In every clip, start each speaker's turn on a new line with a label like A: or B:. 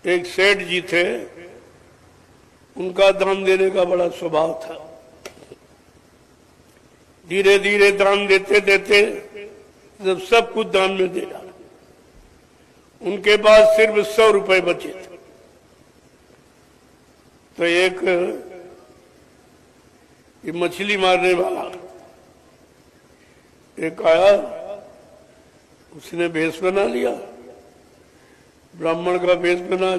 A: एक सेठ जी थे, उनका दान देने का बड़ा स्वभाव था। धीरे धीरे दान देते देते जब सब कुछ दान में दे डाला, उनके पास सिर्फ 100 रुपए बचे थे। तो एक ये मछली मारने वाला एक आया, उसने भेष बना लिया, ब्राह्मण का भेष बना,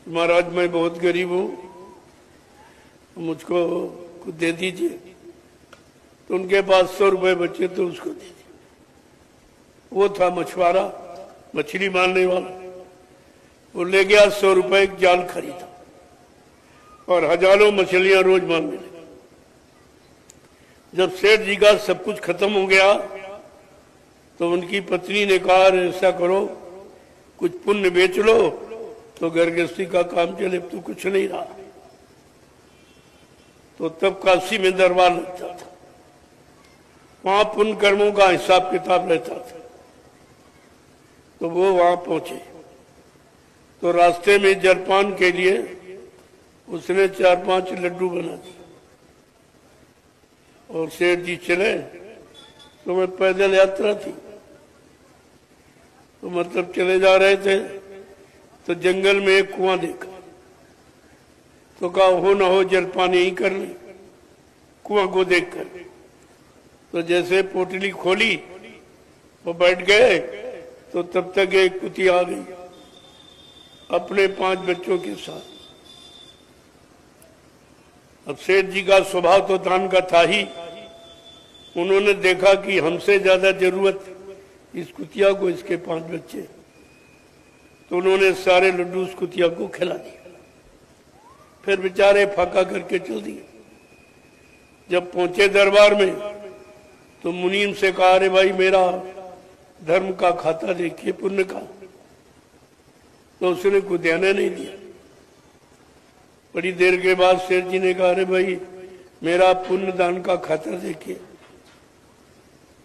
A: महाराज मैं बहुत गरीब हूं, मुझको कुछ दे दीजिए। तो उनके पास 100 रुपए बचे तो उसको दे दिए। वो था मछुआरा, मछली मारने वाला। वो ले गया 100 रुपए, एक जाल खरीदा और हजारों मछलियां रोज मारने लगे। जब सेठ जी का सब कुछ खत्म हो गया तो उनकी पत्नी ने कहा, ऐसा करो कुछ पुण्य बेच लो तो घर गृहस्थी का काम चले, तो कुछ नहीं रहा। तो तब काशी में दरबार लगता था, वहां पुण्य कर्मों का हिसाब किताब रहता था। तो वो वहां पहुंचे तो रास्ते में जलपान के लिए उसने 4-5 लड्डू बना दिए और सेठ जी चले। तो मैं पैदल यात्रा थी, तो मतलब चले जा रहे थे तो जंगल में एक कुआं देखा। तो कहा हो ना हो जलपान यही कर ले, कुआं को देखकर। तो जैसे पोटली खोली वो बैठ गए तो तब तक एक कुतिया आ गई अपने 5 बच्चों के साथ। अब सेठ जी का स्वभाव तो दान का था ही। उन्होंने देखा कि हमसे ज्यादा जरूरत इस कुतिया को, इसके 5 बच्चे। तो उन्होंने सारे लड्डू उस कुतिया को खिला दिए, फिर बेचारे फाका करके चल दिए। जब पहुंचे दरबार में तो मुनीम से कहा, अरे भाई मेरा धर्म का खाता देखिए, पुण्य का। तो उसने कुछ ध्यान नहीं दिया। बड़ी देर के बाद सेठ जी ने कहा, अरे भाई मेरा पुण्य दान का खाता देखिए।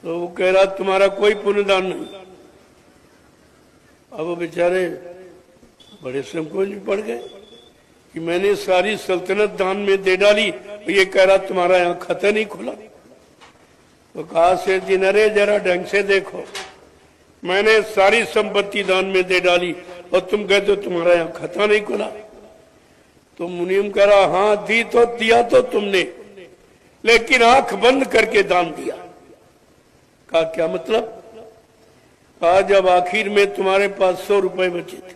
A: तो वो कह रहा, तुम्हारा कोई पुण्य दान नहीं। अब वो बेचारे बड़े संकोच में पड़ गए कि मैंने सारी सल्तनत दान में दे डाली, ये कह रहा तुम्हारा यहाँ खाता नहीं खुला। तो कहा सेठ जी, अरे जरा ढंग से देखो, मैंने सारी संपत्ति दान में दे डाली और तुम कहते हो तुम्हारा यहाँ खाता नहीं खुला। तो मुनीम कह रहा, हाँ दी तो दिया तो तुमने, लेकिन आंख बंद करके दान दिया। कहा क्या मतलब? कहा जब आखिर में तुम्हारे पास 100 रुपए बचे थे,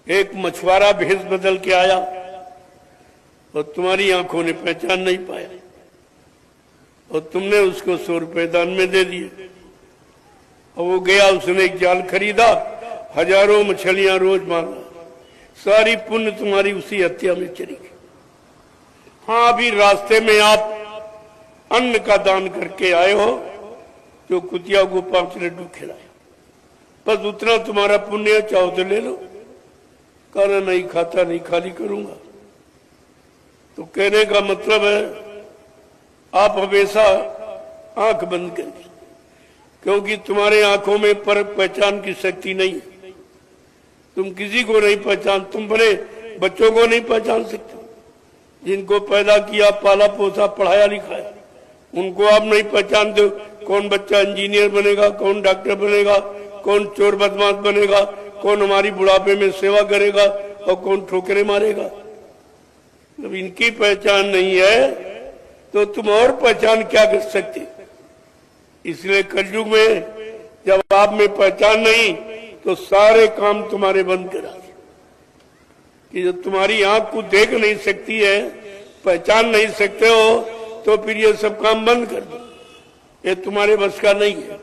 A: एक मछुआरा भेष बदल के आया और तुम्हारी आंखों ने पहचान नहीं पाया और तुमने उसको 100 रुपए दान में दे दिए। और वो गया, उसने एक जाल खरीदा, हजारों मछलियां रोज मारा, सारी पुण्य तुम्हारी उसी हत्या में चली गई। हाँ अभी रास्ते में आप अन्न का दान करके आए हो, जो कुतिया को 5 लड्डू खिलाया, बस उतना तुम्हारा पुण्य है, चाहो तो ले लो। कहना नहीं खाता नहीं, खाली करूंगा। तो कहने का मतलब है आप हमेशा आंख बंद करिए, क्योंकि तुम्हारे आंखों में परख पहचान की शक्ति नहीं है। तुम किसी को नहीं पहचान, तुम बड़े बच्चों को नहीं पहचान सकते जिनको पैदा किया, पाला पोसा, पढ़ाया लिखाया, उनको आप नहीं पहचानते। कौन बच्चा इंजीनियर बनेगा, कौन डॉक्टर बनेगा, कौन चोर बदमाश बनेगा, कौन हमारी बुढ़ापे में सेवा करेगा और कौन ठोकरे मारेगा। जब इनकी पहचान नहीं है तो तुम और पहचान क्या कर सकते। इसलिए कलयुग में जब आप में पहचान नहीं तो सारे काम तुम्हारे बंद करा दे। कि जब तुम्हारी आंख को देख नहीं सकती है, पहचान नहीं सकते हो, तो फिर ये सब काम बंद कर दो। ये तुम्हारे बस का नहीं है।